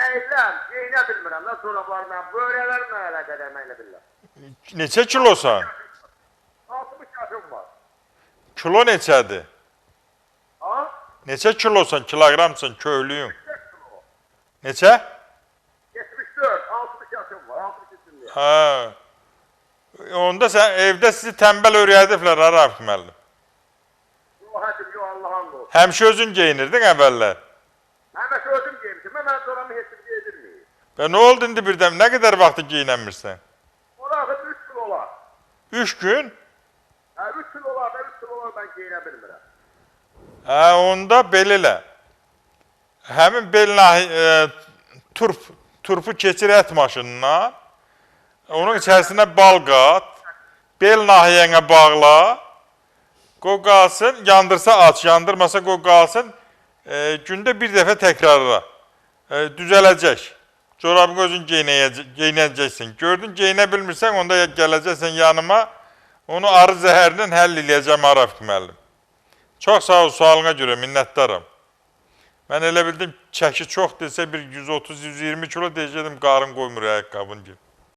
Eylem, geyinə bilmirəm da çorablarla, böyrələrimlə əlaqə deməklə bilirəm. Neçə kilosan? 60 yaşım var. Kilo neçədir? Ha? Neçə kilosan, kiloqramsın, köylüyün? 5 kilo. Neçə? 74, 60 yaşım var, 60 yaşındayım. Ha. Onda sən evdə sizi tənbəl öyrədiblər, Arif müəllim. Yox, həkim, yox, Allah'ın olsun. Həmişə özün geyinirdin əvvəllər. Həməşə özüm geymişim, mən çoramı heç bir yedirmiyim. Və nə oldu indi birdən? Nə qədər vaxtı geyinəmirsən? Orası 3 gün olar. 3 gün? Hə, 3 gün olar da 3 gün olar mən geyinə bilmirəm. Hə, onda belə elə. Həmin bel turpu keçir ət maşınına. Onun içərisinə bal qat. Bel nahiyənə bağla. Qoy qalsın, yandırsa aç, yandırmasa qoy qalsın. Gündə bir dəfə təkrarla. Düzələcək. Corabını özün geyinəcəksin. Gördün, geyinə bilmirsən, onda gələcəksən yanıma. Onu arı zəhərindən həll eləyəcəm Arif müəllim. Çox sağ ol, sualına görə minnətdaram. Mən elə bildim, çəki çox desə bir 130-120 kilo deyəcəkdim, qarın qoymur ayaqqabın gibi.